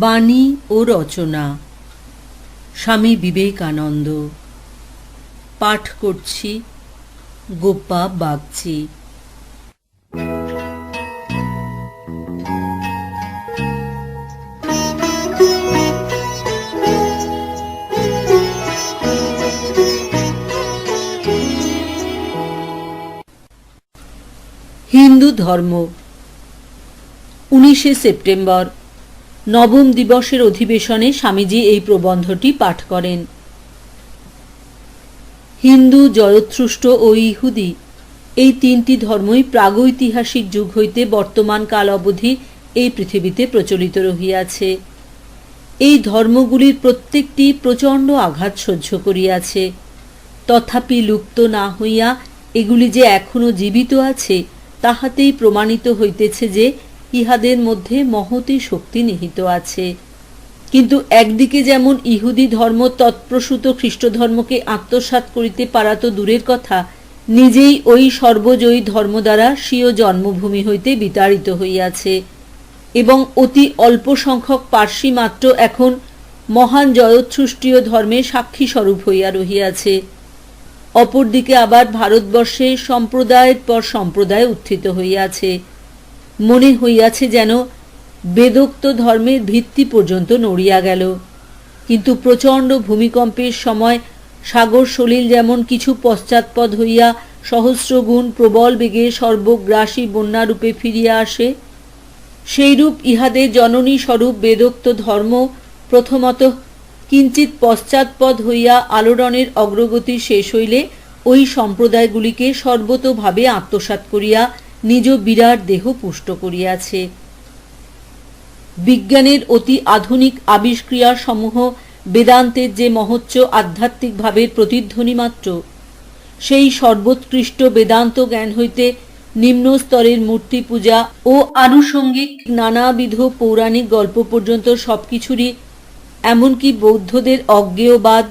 বাণী ও রচনা স্বামী বিবেকানন্দ। পাঠ করছি গোপা বাগচি। হিন্দু ধর্ম। 19শে সেপ্টেম্বর নবম দিবসের অধিবেশনে স্বামীজি এই প্রবন্ধটি পাঠ করেন। হিন্দু, জরথ্রুষ্ট ও ইহুদি এই তিনটি ধর্মই প্রাগৈতিহাসিক যুগ হইতে বর্তমান কাল অবধি এই পৃথিবীতে প্রচলিত রহিয়াছে। এই ধর্মগুলির প্রত্যেকটি প্রচণ্ড আঘাত সহ্য করিয়াছে, তথাপি লুপ্ত না হইয়া এগুলি যে এখনও জীবিত আছে তাহাতেই প্রমাণিত হইতেছে যে ইহাদের মধ্যে মহতী শক্তি নিহিত আছে। কিন্তু একদিকে যেমন ইহুদি ধর্ম তৎপ্রসূত খ্রিস্ট ধর্মকে আত্মসাৎ করিতে পারা তো দূরের কথা, নিজেই ওই সর্বজয়ী ধর্ম দ্বারা স্বীয় জন্মভূমি হইতে বিতাড়িত হইয়াছে এবং অতি অল্প সংখ্যক পার্সি মাত্র এখন মহান জয়থ্রুষ্টীয় ধর্মের সাক্ষী স্বরূপ হইয়া রহিয়াছে। অপরদিকে আবার ভারতবর্ষে সম্প্রদায়ের পর সম্প্রদায় উত্থিত হইয়াছে। মনে হইয়াছে যেন বেদোক্ত ধর্মের ভিত্তি পর্যন্ত নড়িয়া গেল। কিন্তু প্রচণ্ড ভূমিকম্পের সময় সাগর সলিল যেমন কিছু পশ্চাৎপদ হইয়া সহস্রগুণ প্রবল বেগে সর্বগ্রাসী বন্যারূপে ফিরিয়া আসে, সেইরূপ ইহাদের জননী স্বরূপ বেদোক্ত ধর্ম প্রথমত কিঞ্চিৎ পশ্চাৎপদ হইয়া আলোড়নের অগ্রগতি শেষ হইলে ওই সম্প্রদায়গুলিকে সর্বতোভাবে আত্মসাৎ করিয়া নিজ বিরাট দেহ পুষ্ট করিয়াছে। বিজ্ঞানের অতি আধুনিক আবিষ্ক্রিয়া সমূহ বেদান্তের যে মহোচ্চ আধ্যাত্মিক ভাবের প্রতিধ্বনি মাত্র, সেই সর্বোৎকৃষ্ট বেদান্ত জ্ঞান হইতে নিম্ন স্তরের মূর্তি পূজা ও আনুষঙ্গিক নানাবিধ পৌরাণিক গল্প পর্যন্ত সবকিছুরই, এমনকি বৌদ্ধদের অজ্ঞেয়বাদ,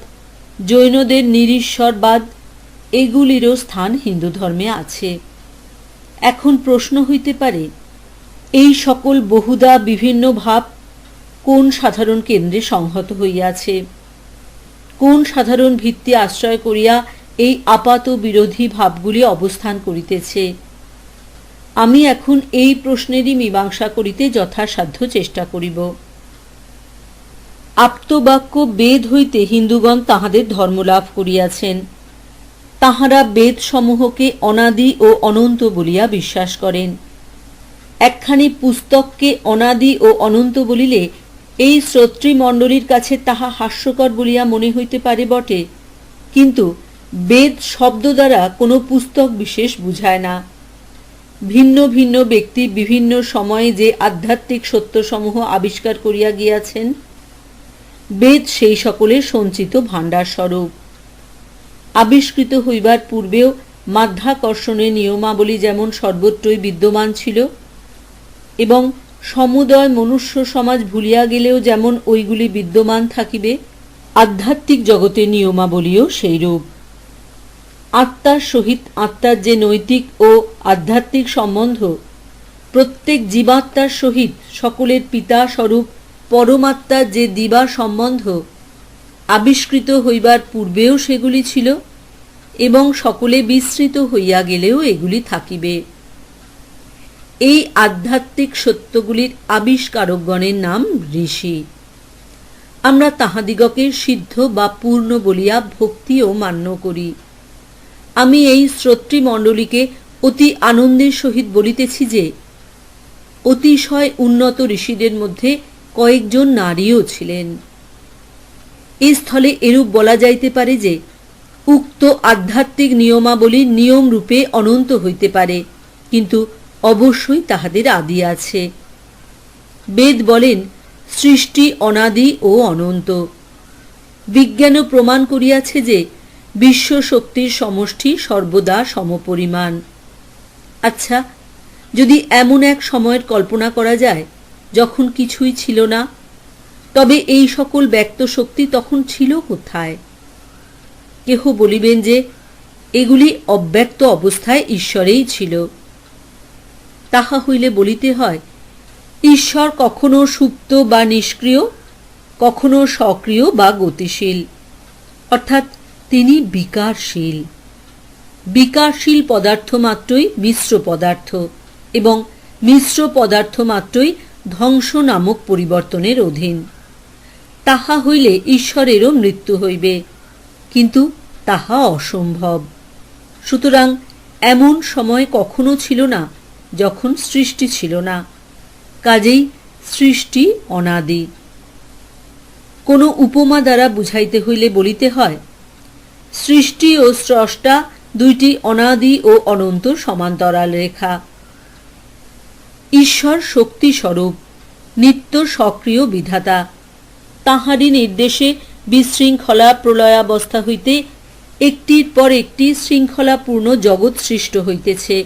জৈনদের নিরীশ্বরবাদ, এগুলিরও স্থান হিন্দু ধর্মে আছে। এখন প্রশ্ন হইতে পারে, এই সকল বহুধা বিভিন্ন ভাব কোন সাধারণ কেন্দ্রে সংহত হইয়াছে? কোন সাধারণ ভিত্তি আশ্রয় করিয়া এই আপাত বিরোধী ভাবগুলি অবস্থান করিতেছে? আমি এখন এই প্রশ্নেরই মীমাংসা করিতে যথাসাধ্য চেষ্টা করিব। আপ্তবাক্য বেদ হইতে হিন্দুগণ তাহাদের ধর্মলাভ করিয়াছেন। তাহারা বেদ সমূহকে অনাদি ও অনন্ত বলিয়া বিশ্বাস করেন। একখানি পুস্তককে অনাদি ও অনন্ত বলিলে এই শ্রোতৃমণ্ডলীর কাছে তাহা হাস্যকর বলিয়া মনে হইতে পারে বটে, কিন্তু বেদ শব্দ দ্বারা কোনো পুস্তক বিশেষ বুঝায় না। ভিন্ন ভিন্ন ব্যক্তি বিভিন্ন সময়ে যে আধ্যাত্মিক সত্যসমূহ আবিষ্কার করিয়া গিয়াছেন, বেদ সেই সকলের সঞ্চিত ভাণ্ডার স্বরূপ। আবিষ্কৃত হইবার পূর্বেও মাধ্যাকর্ষণের নিয়মাবলী যেমন সর্বত্রই বিদ্যমান ছিল এবং সমুদয় মনুষ্য সমাজ ভুলিয়া গেলেও যেমন ওইগুলি বিদ্যমান থাকিবে, আধ্যাত্মিক জগতের নিয়মাবলীও সেইরূপ। আত্মার সহিত আত্মার যে নৈতিক ও আধ্যাত্মিক সম্বন্ধ, প্রত্যেক জীবাত্মার সহিত সকলের পিতা স্বরূপ পরমাত্মার যে দিবা সম্বন্ধ, আবিষ্কৃত হইবার পূর্বেও সেগুলি ছিল এবং সকলে বিস্মৃত হইয়া গেলেও এগুলি থাকিবে। এই আধ্যাত্মিক সত্যগুলির আবিষ্কারকগণের নাম ঋষি। আমরা তাহাদিগকে সিদ্ধ বা পূর্ণ বলিয়া ভক্তি ও মান্য করি। আমি এই শ্রোতৃমণ্ডলীকে অতি আনন্দের সহিত বলিতেছি যে অতিশয় উন্নত ঋষিদের মধ্যে কয়েকজন নারীও ছিলেন। এই স্থলে এরূপ বলা যাইতে পারে যে উক্ত আধ্যাত্মিক নিয়মাবলী নিয়ম রূপে অনন্ত হইতে পারে, কিন্তু অবশ্যই তাহাদের আদি আছে। বেদ বলেন সৃষ্টি অনাদি ও অনন্ত। বিজ্ঞানও প্রমাণ করিয়াছে যে বিশ্ব শক্তির সমষ্টি সর্বদা সমপরিমাণ। আচ্ছা, যদি এমন এক সময়ের কল্পনা করা যায় যখন কিছুই ছিল না, তবে এই সকল ব্যক্ত শক্তি তখন ছিল কোথায়? কেহ বলিবেন যে এগুলি অব্যক্ত অবস্থায় ঈশ্বরেই ছিল। তাহা হইলে বলিতে হয় ঈশ্বর কখনো সুপ্ত বা নিষ্ক্রিয়, কখনো সক্রিয় বা গতিশীল, অর্থাৎ তিনি বিকারশীল। বিকারশীল পদার্থ মাত্রই মিশ্র পদার্থ, এবং মিশ্র পদার্থ মাত্রই ধ্বংস নামক পরিবর্তনের অধীন। তাহা হইলে ঈশ্বরেরও মৃত্যু হইবে, কিন্তু তাহা অসম্ভব। সুতরাং এমন সময় কখনো ছিল না যখন সৃষ্টি ছিল না, কাজেই সৃষ্টি অনাদি। কোনো উপমা দ্বারা বুঝাইতে হইলে বলিতে হয়, সৃষ্টি ও স্রষ্টা দুইটি অনাদি ও অনন্ত সমান্তরাল রেখা। ঈশ্বর শক্তি স্বরূপ, নিত্য সক্রিয় বিধাতা। তাঁহারই নির্দেশে বিশৃঙ্খলা প্রলয়াবস্থা হইতে একটির পর একটি শৃঙ্খলাপূর্ণ জগৎ সৃষ্ট হইতেছে,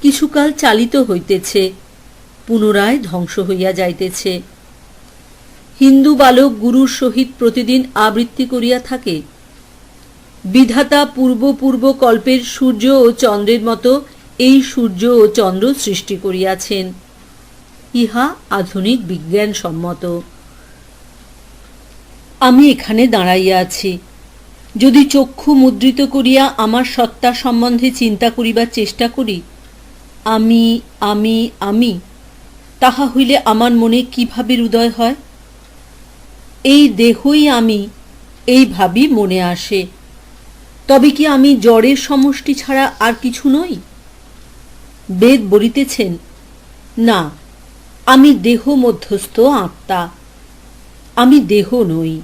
কিছুকাল চালিত হইতেছে, পুনরায় ধ্বংস হইয়া যাইতেছে। হিন্দু বালক গুরুর সহিত প্রতিদিন আবৃত্তি করিয়া থাকে, বিধাতা পূর্ব পূর্ব কল্পের সূর্য ও চন্দ্রের মতো এই সূর্য ও চন্দ্র সৃষ্টি করিয়াছেন। ইহা আধুনিক বিজ্ঞান সম্মত। আমি এখানে দাঁড়াইয়া আছি, যদি চক্ষু মুদ্রিত করিয়া আমার সত্তা সম্বন্ধে চিন্তা করিবার চেষ্টা করি, আমি আমি আমি, তাহা হইলে আমার মনে কিভাবে উদয় হয়? এই দেহই আমি, এই ভাবই মনে আসে। তবে কি আমি জড়ের সমষ্টি ছাড়া আর কিছু নই? বেদ বলিতেছেন, না, আমি দেহ মধ্যস্থ আত্মা, আমি দেহ নই।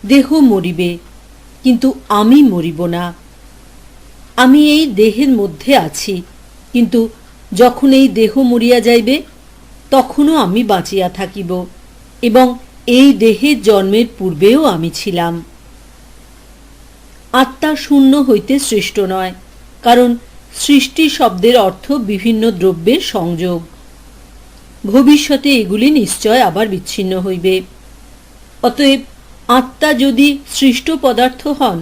দেহ মরিবে, কিন্তু আমি মরিব না। আমি এই দেহের মধ্যে আছি, কিন্তু যখন এই দেহ মরিয়া যাইবে, তখনও আমি বাঁচিয়া থাকিব, এবং এই দেহের জন্মের পূর্বেও আমি ছিলাম। আত্মা শূন্য হইতে সৃষ্ট নয়, কারণ সৃষ্টি শব্দের অর্থ বিভিন্ন দ্রব্যের সংযোগ। ভবিষ্যতে এগুলি নিশ্চয় আবার বিচ্ছিন্ন হইবে। অতএব আত্মা যদি সৃষ্ট পদার্থ হন,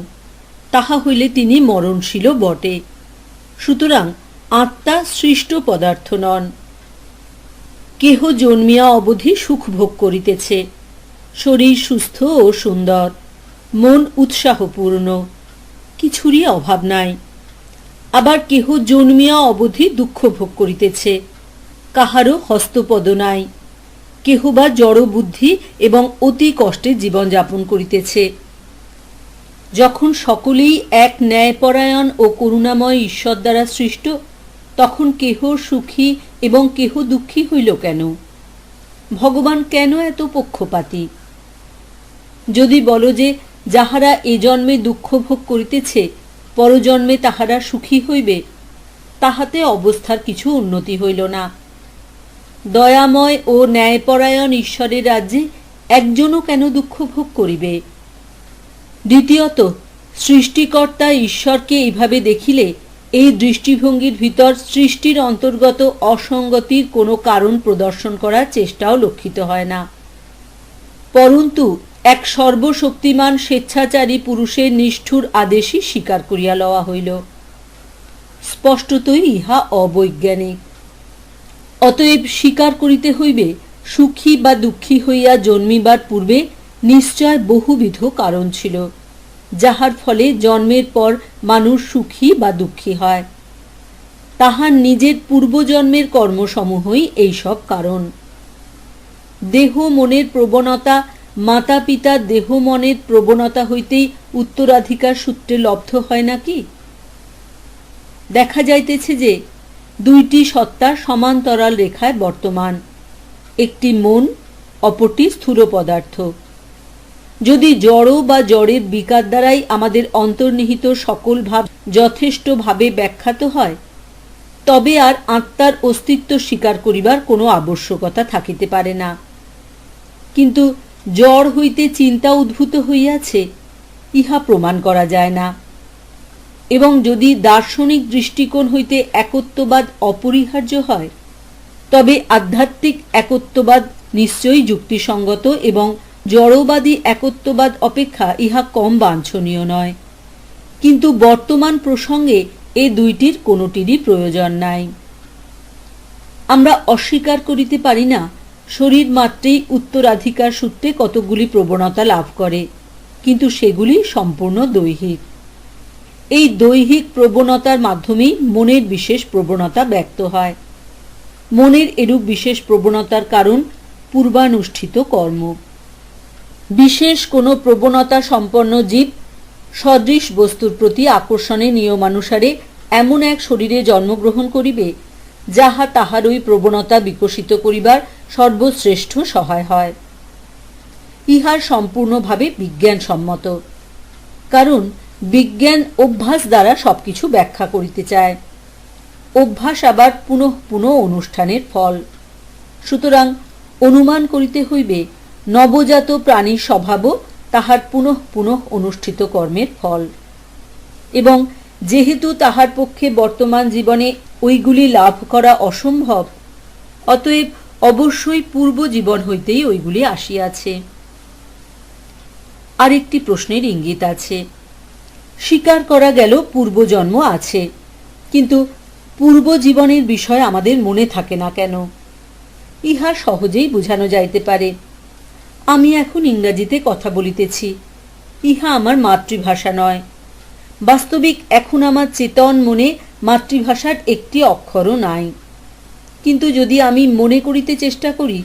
তাহা হইলে তিনি মরণশীলও বটে। সুতরাং আত্মা সৃষ্ট পদার্থ নন। কেহ জন্মিয়া অবধি সুখ ভোগ করিতেছে, শরীর সুস্থ ও সুন্দর, মন উৎসাহপূর্ণ, কিছুরই অভাব নাই। আবার কেহ জন্মিয়া অবধি দুঃখ ভোগ করিতেছে, কাহারও হস্তপদ নাই, কেহ বা জড় বুদ্ধি এবং অতি কষ্টে জীবনযাপন করিতেছে। যখন সকলেই এক ন্যায়পরায়ণ ও করুণাময় ঈশ্বর দ্বারা সৃষ্ট, তখন কেহ সুখী এবং কেহ দুঃখী হইল কেন? ভগবান কেন এত পক্ষপাতী? যদি বলো যে যাহারা এ জন্মে দুঃখ ভোগ করিতেছে, পরজন্মে তাহারা সুখী হইবে, তাহাতে অবস্থার কিছু উন্নতি হইল না। দয়াময় ও ন্যায়পরায়ণ ঈশ্বরের রাজ্যে একজনও কেন দুঃখ ভোগ করিবে? দ্বিতীয়ত, সৃষ্টিকর্তা ঈশ্বরকে এইভাবে দেখিলে এই দৃষ্টিভঙ্গির ভিতর সৃষ্টির অন্তর্গত অসঙ্গতির কোনো কারণ প্রদর্শন করার চেষ্টাও লক্ষিত হয় না, পরন্তু এক সর্বশক্তিমান স্বেচ্ছাচারী পুরুষের নিষ্ঠুর আদেশই স্বীকার করিয়া লওয়া হইল। স্পষ্টতই ইহা অবৈজ্ঞানিক। অতএব স্বীকার করিতে হইবে, সুখী বা দুঃখী হইয়া জন্মিবার পূর্বে নিশ্চয় বহুবিধ কারণ ছিল, যাহার ফলে জন্মের পর মানুষ সুখী বা দুঃখী হয়। তাহার নিজের পূর্বজন্মের কর্মসমূহই এইসব কারণ। দেহ মনের প্রবণতা মাতা পিতা দেহ মনের প্রবণতা হইতেই উত্তরাধিকার সূত্রে লব্ধ হয় নাকি? দেখা যাইতেছে যে দুইটি সত্তা সমান্তরাল রেখায় বর্তমান, একটি মন, অপরটি স্থূল পদার্থ। যদি জড় বা জড়ের বিকার দ্বারাই আমাদের অন্তর্নিহিত সকল ভাব যথেষ্টভাবে ব্যাখ্যাত হয়, তবে আর আত্মার অস্তিত্ব স্বীকার করিবার কোনো আবশ্যকতা থাকিতে পারে না। কিন্তু জড় হইতে চিন্তা উদ্ভূত হইয়াছে, ইহা প্রমাণ করা যায় না। এবং যদি দার্শনিক দৃষ্টিকোণ হইতে একত্ববাদ অপরিহার্য হয়, তবে আধ্যাত্মিক একত্ববাদ নিশ্চয়ই যুক্তিসঙ্গত এবং জড়বাদী একত্ববাদ অপেক্ষা ইহা কম বাঞ্ছনীয় নয়। কিন্তু বর্তমান প্রসঙ্গে এ দুইটির কোনোটিরই প্রয়োজন নাই। আমরা অস্বীকার করিতে পারি না, শরীর মাত্রেই উত্তরাধিকার সূত্রে কতকগুলি প্রবণতা লাভ করে, কিন্তু সেগুলি সম্পূর্ণ দৈহিক। এই দৈহিক প্রবণতার মাধ্যমেই মনের বিশেষ প্রবণতা ব্যক্ত হয়। মনের এরূপ বিশেষ প্রবণতার কারণ পূর্বানুষ্ঠিত কর্ম। বিশেষ কোনো প্রবণতা সম্পন্ন জীব সদৃশ বস্তুর প্রতি আকর্ষণের নিয়মানুসারে এমন এক শরীরে জন্মগ্রহণ করিবে, যাহা তাহার ওই প্রবণতা বিকশিত করিবার সর্বশ্রেষ্ঠ সহায় হয়। ইহার সম্পূর্ণভাবে বিজ্ঞানসম্মত, কারণ বিজ্ঞান অভ্যাস দ্বারা সবকিছু ব্যাখ্যা করিতে চায়। অভ্যাস আবার পুনঃ পুনঃ অনুষ্ঠানের ফল। সুতরাং অনুমান করিতে হইবে নবজাত প্রাণীর স্বভাবও তাহার পুনঃ পুনঃ অনুষ্ঠিত কর্মের ফল, এবং যেহেতু তাহার পক্ষে বর্তমান জীবনে ওইগুলি লাভ করা অসম্ভব, অতএব অবশ্যই পূর্ব জীবন হইতেই ওইগুলি আসিয়াছে। আরেকটি প্রশ্নের ইঙ্গিত আছে। স্বীকার করা গেল পূর্বজন্ম আছে, কিন্তু পূর্ব জীবনের বিষয় আমাদের মনে থাকে না কেন? ইহা সহজেই বুঝানো যাইতে পারে। আমি এখন ইংরাজিতে কথা বলিতেছি, ইহা আমার মাতৃভাষা নয়। বাস্তবিক এখন আমার চেতন মনে মাতৃভাষার একটি অক্ষরও নাই, কিন্তু যদি আমি মনে করিতে চেষ্টা করি,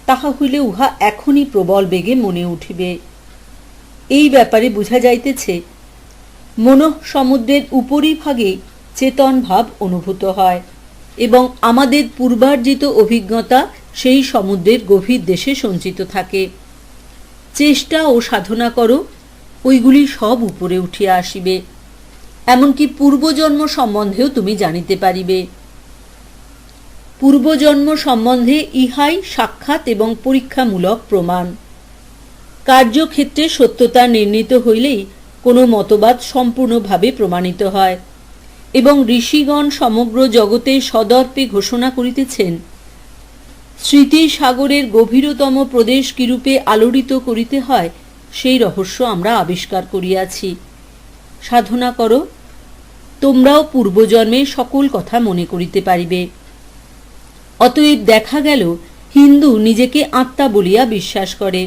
তাহা হইলে উহা এখনই প্রবল বেগে মনে উঠিবে। এই ব্যাপারে বুঝা যাইতেছে, মনঃসমুদ্রের উপরিভাগে চেতন ভাব অনুভূত হয়, এবং আমাদের পূর্বার্জিত অভিজ্ঞতা সেই সমুদ্রের গভীর দেশে সঞ্চিত থাকে। চেষ্টা ও সাধনা করো, ওইগুলি সব উপরে উঠিয়া আসিবে। এমনকি পূর্বজন্ম সম্বন্ধেও তুমি জানিতে পারিবে। পূর্বজন্ম সম্বন্ধে ইহাই সাক্ষাৎ এবং পরীক্ষামূলক প্রমাণ। কার্যক্ষেত্রে সত্যতা নির্ণীত হইলেই কোনো মতবাদ সম্পূর্ণভাবে প্রমাণিত হয়, এবং ঋষিগণ সমগ্র জগতে সদর্পে ঘোষণা করিতেছেন, স্মৃতির সাগরের গভীরতম প্রদেশ কিরূপে আলোড়িত করিতে হয় সেই রহস্য আমরা আবিষ্কার করিয়াছি। সাধনা করো, তোমরাও পূর্বজন্মের সকল কথা মনে করিতে পারিবে। অতএব দেখা গেল হিন্দু নিজেকে আত্মা বলিয়া বিশ্বাস করে।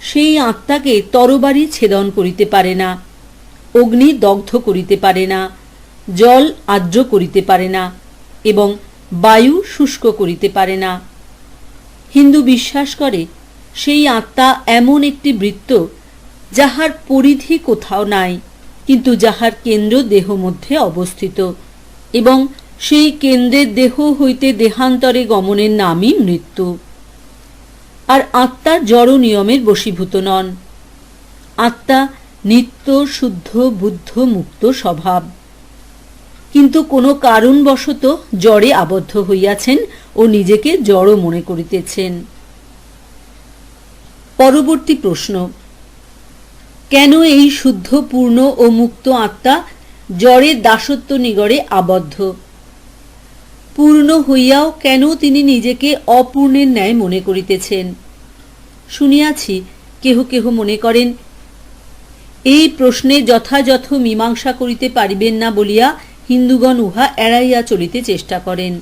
সেই আত্মাকে তরবারি ছেদন করিতে পারে না, অগ্নি দগ্ধ করিতে পারে না, জল আর্দ্র করিতে পারে না, এবং বায়ু শুষ্ক করিতে পারে না। হিন্দু বিশ্বাস করে সেই আত্মা এমন একটি বৃত্ত, যাহার পরিধি কোথাও নাই, কিন্তু যাহার কেন্দ্র দেহ মধ্যে অবস্থিত, এবং সেই কেন্দ্রের দেহ হইতে দেহান্তরে গমনের নামই মৃত্যু। আর আত্মা জড় নিয়মের বশীভূত নন। আত্মা নিত্য শুদ্ধ বুদ্ধ মুক্ত স্বভাব, কিন্তু কোনো কারণবশত জড়ে আবদ্ধ হইয়াছেন ও নিজেকে জড় মনে করিতেছেন। পরবর্তী প্রশ্ন, কেন এই শুদ্ধ পূর্ণ ও মুক্ত আত্মা জড়ের দাসত্ব নিগড়ে আবদ্ধ? পূর্ণ হইয়াও কেন তিনি নিজেকে অপূর্ণের ন্যায় মনে করিতেছেন? শুনিয়াছি কেহ কেহ মনে করেন, এই প্রশ্নে যথাযথ মীমাংসা করিতে পারিবেন না বলিয়া হিন্দুগণ উহা এড়াইয়া চলিতে চেষ্টা করেন।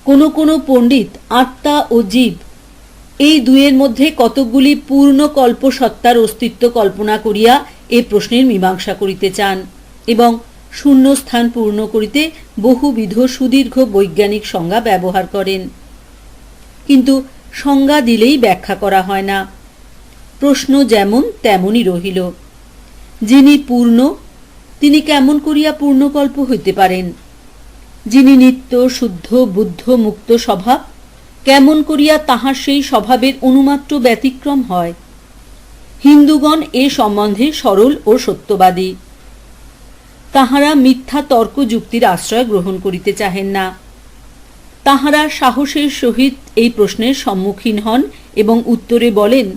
কোন কোন পণ্ডিত আত্মা ও জীব এই দুয়ের মধ্যে কতকগুলি পূর্ণ কল্প সত্তার অস্তিত্ব কল্পনা করিয়া এ প্রশ্নের মীমাংসা করিতে চান, এবং শূন্য স্থান পূর্ণ করিতে বহুবিধ সুদীর্ঘ বৈজ্ঞানিক সংজ্ঞা ব্যবহার করেন। কিন্তু সংজ্ঞা দিলেই ব্যাখ্যা করা হয় না। প্রশ্ন যেমন তেমনই রহিল। যিনি পূর্ণ, তিনি কেমন করিয়া পূর্ণকল্প হইতে পারেন? যিনি নিত্য শুদ্ধ বুদ্ধ মুক্ত স্বভাব, কেমন করিয়া তাহার সেই স্বভাবের অনুমাত্র ব্যতিক্রম হয়? হিন্দুগণ এ সম্বন্ধে সরল ও সত্যবাদী। তাহারা মিথ্যা তর্ক যুক্তির আশ্রয় গ্রহণ করিতে চাহেন না। তাহারা সাহসের সহিত এই প্রশ্নের সম্মুখীন হন এবং উত্তরে বলেন,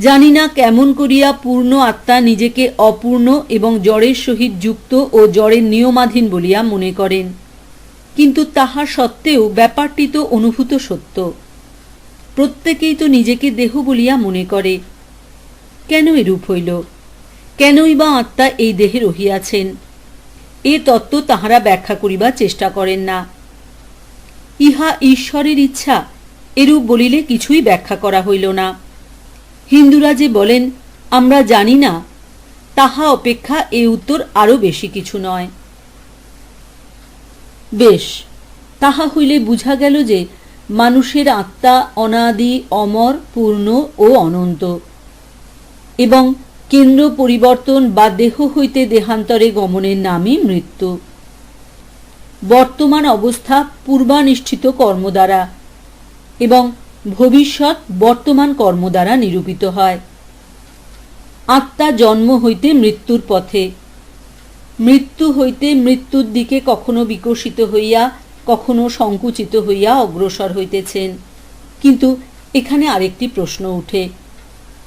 জানি না কেমন করিয়া পূর্ণ আত্মা নিজেকে অপূর্ণ এবং জড়ের সহিত যুক্ত ও জড়ের নিয়মাধীন বলিয়া মনে করেন, কিন্তু তাহা সত্ত্বেও ব্যাপারটি তো অনুভূত সত্য। প্রত্যেকেই তো নিজেকে দেহ বলিয়া মনে করে। কেন এরূপ হইল? কেনই বা আত্মা এই দেহে রহিয়াছেন? এ তত্ত্ব তাহারা ব্যাখ্যা করিবার চেষ্টা করেন না। ইহা ঈশ্বরের ইচ্ছা, এরূপ বলিলে কিছুই ব্যাখ্যা করা হইল না। হিন্দুরা যে বলেন আমরা জানি না, তাহা অপেক্ষা এ উত্তর আরো বেশি কিছু নয়। বেশ, তাহা হইলে বুঝা গেল যে মানুষের আত্মা অনাদি, অমর, পূর্ণ ও অনন্ত, এবং কেন্দ্র পরিবর্তন বা দেহ হইতে দেহান্তরে গমনের নামই মৃত্যু। বর্তমান অবস্থা পূর্বানিষ্ঠিত কর্ম দ্বারা এবং ভবিষ্যৎ বর্তমান কর্ম দ্বারা নিরূপিত হয়। আত্মা জন্ম হইতে মৃত্যুর পথে, মৃত্যু হইতে মৃত্যুর দিকে কখনো বিকশিত হইয়া কখনো সংকুচিত হইয়া অগ্রসর হইতেছেন। কিন্তু এখানে আরেকটি প্রশ্ন উঠে।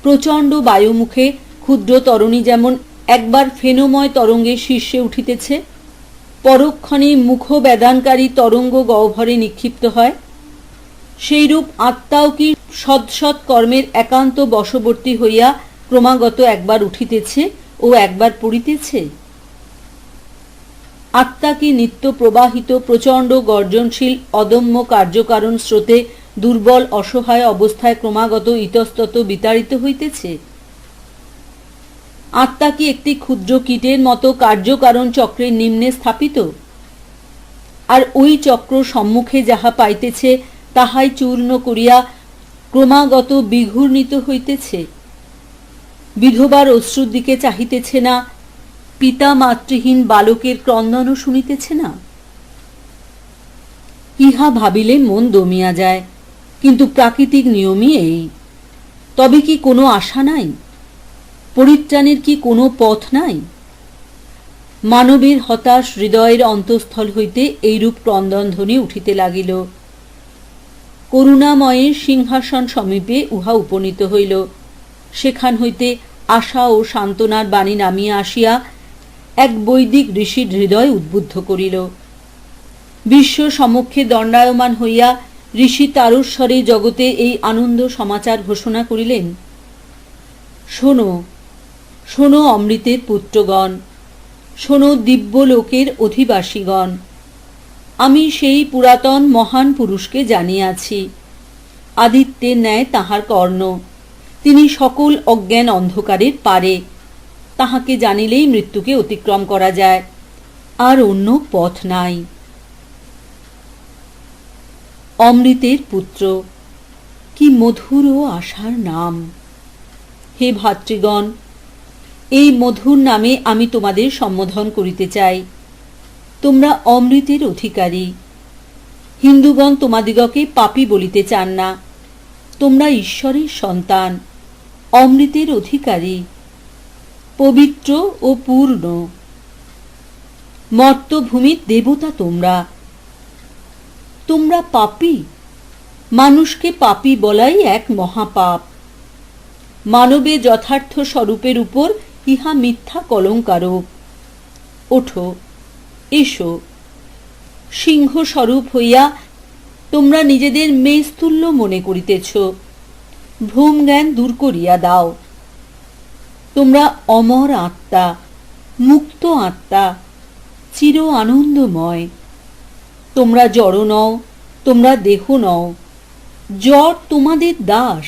প্রচণ্ড বায়ুমুখে ক্ষুদ্র তরণী যেমন একবার ফেনময় তরঙ্গের শীর্ষে উঠিতেছে, পরক্ষণে মুখ বেদানকারী তরঙ্গ গহ্বরে নিক্ষিপ্ত হয়, সেইরূপ আত্মাও কি সৎসৎ কর্মের একান্ত বশবর্তী হইয়া ক্রমাগত একবার উঠিতেছে ও একবার পড়িতেছে? আত্মা কি নিত্য প্রবাহিত প্রচণ্ড গর্জনশীল অদম্য কার্যকারণ স্রোতে দুর্বল অসহায় অবস্থায় ক্রমাগত ইতস্তত বিতাড়িত হইতেছে? আত্মা কি একটি ক্ষুদ্র কীটের মতো কার্যকারণ চক্রের নিম্নে স্থাপিত, আর ওই চক্র সম্মুখে যাহা পাইতেছে তাহাই চূর্ণ করিয়া ক্রমাগত বিঘূর্ণিত হইতেছে? বিধবার অশ্রুর দিকে চাহিতেছে না, পিতা মাতৃহীন বালকের ক্রন্দনও শুনিতেছে না? ইহা ভাবিলে মন দমিয়া যায়, কিন্তু প্রাকৃতিক নিয়মই এই। তবে কি কোনো আশা নাই? পরিত্রাণের কি কোনো পথ নাই? মানবের হতাশ হৃদয়ের অন্তঃস্থল হইতে এইরূপ ক্রন্দনধ্বনি উঠিতে লাগিল। করুণাময়ের সিংহাসন সমীপে উহা উপনীত হইল। সেখান হইতে আশা ও সান্ত্বনার বাণী নামিয়া আসিয়া এক বৈদিক ঋষির হৃদয় উদ্বুদ্ধ করিল। বিশ্ব সমক্ষে দণ্ডায়মান হইয়া ঋষি তারস্বরে জগতে এই আনন্দ সমাচার ঘোষণা করিলেন। শোনো, শোনো অমৃতের পুত্রগণ, শোনো দিব্যলোকের অধিবাসীগণ, আমি সেই পুরাতন মহান পুরুষকে জানিয়াছি। আদিত্যের ন্যায় তাহার কর্ণ, তিনি সকল অজ্ঞান অন্ধকারের পারে। তাহাকে জানিলেই মৃত্যুকে অতিক্রম করা যায়, আর অন্য পথ নাই। অমৃতের পুত্র, কি মধুর ও আশার নাম! হে ভাতৃগণ, এই মধুর নামে আমি তোমাদের সম্বোধন করিতে চাই। তোমরা অমৃতের অধিকারী। হিন্দুগণ তোমাদিগকে পাপী বলিতে চান না। তোমরা ঈশ্বরের সন্তান, অমৃতের অধিকারী, পবিত্র ও পূর্ণ। মর্তভূমির দেবতা তোমরা। তোমরা পাপী। মানুষকে পাপী বলাই এক মহাপাপ। মানবের যথার্থ স্বরূপের উপর ইহা মিথ্যা কলঙ্কারোপ। ওঠো, এসো। সিংহ স্বরূপ হইয়া তোমরা নিজেদের মেস্তুল্য মনে করিতেছ। ভ্রম জ্ঞান দূর করিয়া দাও। তোমরা অমর আত্মা, মুক্ত আত্মা, চির আনন্দময়। তোমরা জড় নও, তোমরা দেহ নও। জড় তোমাদের দাস,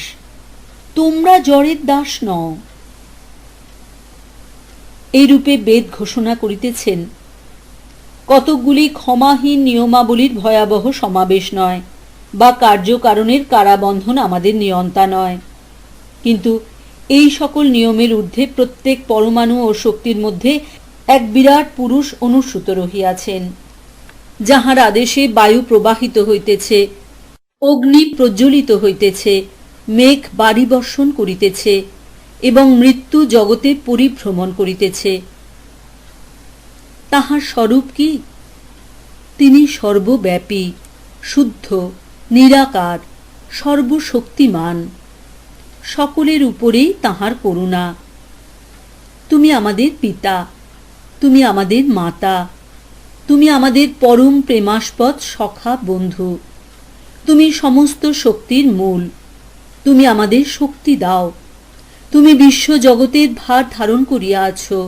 তোমরা জড়ের দাস নও। এইরূপে বেদ ঘোষণা করিতেছেন। কতকগুলি ক্ষমাহীন নিয়মাবলীর ভয়াবহ সমাবেশ নয়, বা কার্যকারণের কারাবন্ধন আমাদের নিয়ন্তা নয়, কিন্তু এই সকল নিয়মের ঊর্ধ্বে প্রত্যেক পরমাণু ও শক্তির মধ্যে এক বিরাট পুরুষ অনুসূত রহিয়াছেন, যাহার আদেশে বায়ু প্রবাহিত হইতেছে, অগ্নি প্রজ্বলিত হইতেছে, মেঘ বাড়ি বর্ষণ করিতেছে এবং মৃত্যু জগতে পরিভ্রমণ করিতেছে। তাহার স্বরূপ কি? তিনি সর্বব্যাপী, শুদ্ধ, নিরাকার, সর্বশক্তিমান। সকলের উপরেই তাহার করুণা। তুমি আমাদের পিতা, তুমি আমাদের মাতা, তুমি আমাদের পরম প্রেমাস্পদ সখা বন্ধু। তুমি সমস্ত শক্তির মূল। তুমি আমাদের শক্তি দাও। তুমি বিশ্ব জগতের ভার ধারণ করিয়া আছো।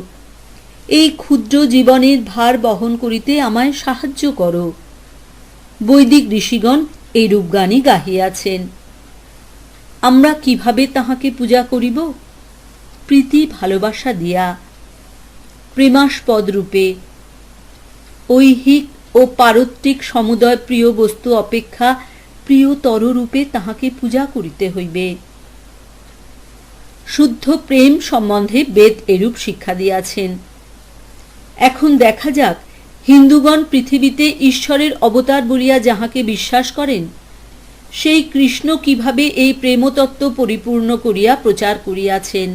এই ক্ষুদ্র জীবনের ভার বহন করিতে আমায় সাহায্য করো। বৈদিক ঋষিগণ এইরূপ গানই গাহিয়াছেন। আমরা কিভাবে তাহাকে পূজা করিব? প্রীতি ভালোবাসা দিয়া, প্রেমাস্পদ রূপে, ঐহিক ও পারত্রিক সমুদয় প্রিয় বস্তু অপেক্ষা প্রিয়তর রূপে তাহাকে পূজা করিতে হইবে। শুদ্ধ প্রেম সম্বন্ধে বেদ এরূপ শিক্ষা দিয়াছেন। এখন দেখা যাক হিন্দুগণ পৃথিবীতে ঈশ্বরের অবতার বলিয়া যাহাকে বিশ্বাস করেন, সেই কৃষ্ণ কিভাবে এই প্রেমতত্ত্ব পরিপূর্ণ করিয়া প্রচার করিয়াছেন।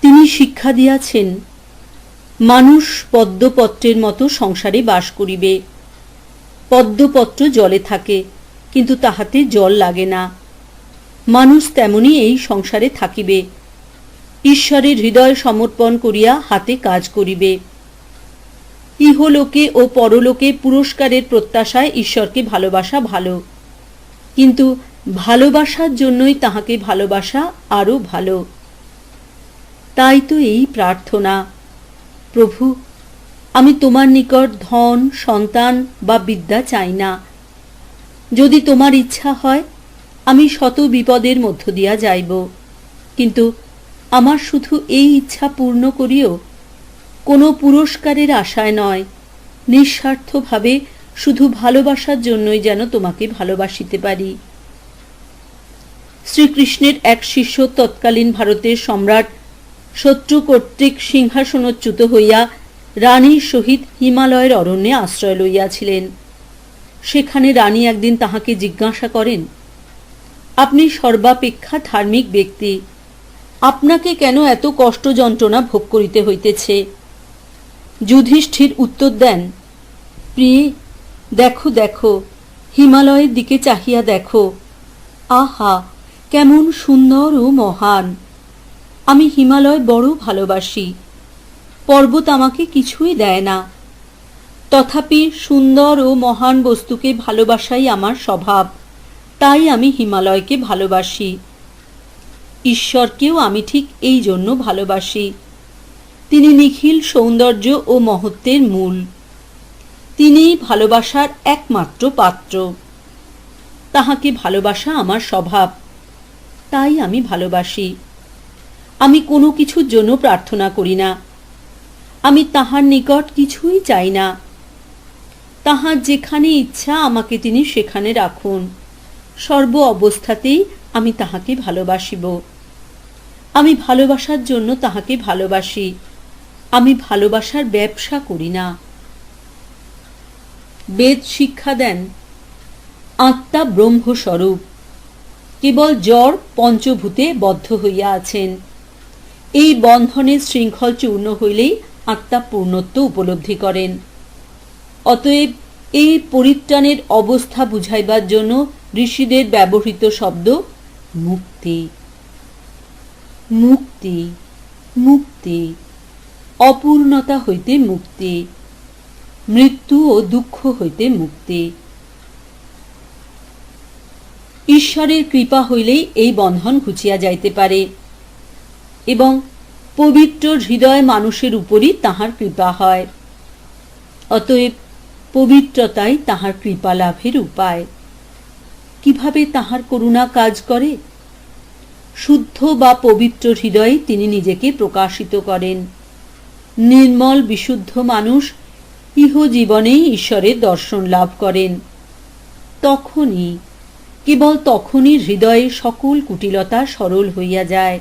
তিনি শিক্ষা দিয়াছেন, মানুষ পদ্মপত্রের মতো সংসারে বাস করিবে। পদ্মপত্র জলে থাকে, কিন্তু তাহাতে জল লাগে না। মানুষ তেমনি এই সংসারে থাকিবে, ঈশ্বরের হৃদয় সমর্পণ করিয়া হাতে কাজ করিবে। ইহলোকে ও পরলোকে পুরস্কারের প্রত্যাশায় ঈশ্বরকে ভালোবাসা ভালো, কিন্তু ভালোবাসার জন্যই তাহাকে ভালোবাসা আরো ভালো। তাই তো এই প্রার্থনা, প্রভু, আমি তোমার নিকট ধন, সন্তান বা বিদ্যা চাই না। যদি তোমার ইচ্ছা হয় আমি শত বিপদের মধ্য দিয়া যাইব, কিন্তু আমার শুধু এই ইচ্ছা পূর্ণ করিও, কোনো পুরস্কারের আশায় নয়, নিঃস্বার্থভাবে শুধু ভালোবাসার জন্যই যেন তোমাকে ভালোবাসিতে পারি। শ্রীকৃষ্ণের এক শিষ্য তৎকালীন ভারতের সম্রাট শত্রু কর্তৃক সিংহাসনচ্যুত হইয়া রানীর সহিত হিমালয়ের অরণ্যে আশ্রয় লইয়াছিলেন। সেখানে রানী একদিন তাহাকে জিজ্ঞাসা করেন, আপনি সর্বাপেক্ষা ধার্মিক ব্যক্তি, আপনাকে কেন এত কষ্ট যন্ত্রণা ভোগ করিতে হইতেছে? যুধিষ্ঠির উত্তর দেন, প্রিয়ে, দেখো দেখো, হিমালয়ের দিকে চাহিয়া দেখো, আহা কেমন সুন্দর ও মহান। আমি হিমালয় বড় ভালোবাসি। পর্বত আমাকে কিছুই দেয় না, তথাপি সুন্দর ও মহান বস্তুকে ভালোবাসাই আমার স্বভাব। তাই আমি হিমালয়কে ভালোবাসি। ঈশ্বরকেও আমি ঠিক এই জন্য ভালোবাসি। তিনি নিখিল সৌন্দর্য ও মহত্বের মূল। তিনিই ভালোবাসার একমাত্র পাত্র। তাহাকে ভালোবাসা আমার স্বভাব, তাই আমি ভালোবাসি। আমি কোনো কিছুর জন্য প্রার্থনা করি না। আমি তাহার নিকট কিছুই চাই না। তাহার যেখানে ইচ্ছা আমাকে তিনি সেখানে রাখুন। সর্ব অবস্থাতেই আমি তাহাকে ভালোবাসিব। আমি ভালোবাসার জন্য তাহাকে ভালোবাসি। আমি ভালোবাসার ব্যবসা করি না। বেদ শিক্ষা দেন, আত্মা ব্রহ্মস্বরূপ। কেবল জড় পঞ্চভূতে বদ্ধ হইয়া আছেন। এই বন্ধনের শৃঙ্খল চূর্ণ হইলেই আত্মা পূর্ণত্ব উপলব্ধি করেন। অতএব এই পরিত্রাণের অবস্থা বুঝাইবার জন্য ঋষিদের ব্যবহৃত শব্দ মুক্তি। মুক্তি, মুক্তি, অপূর্ণতা হইতে মুক্তি, মৃত্যু ও দুঃখ হইতে মুক্তি। ঈশ্বরের কৃপা হইলেই এই বন্ধন ঘুচিয়া যাইতে পারে এবং পবিত্র হৃদয় মানুষের উপরই তাহার কৃপা হয়। অতএব পবিত্রতাই তাহার কৃপা লাভের উপায়। কিভাবে তাহার করুণা কাজ করে? শুদ্ধ বা পবিত্র হৃদয়ে তিনি নিজেকে প্রকাশিত করেন। নির্মল বিশুদ্ধ মানুষ ইহজীবনেই ঈশ্বরের দর্শন লাভ করেন। তখনই, কেবল তখনই হৃদয়ে সকল কুটিলতা সরল হইয়া যায়,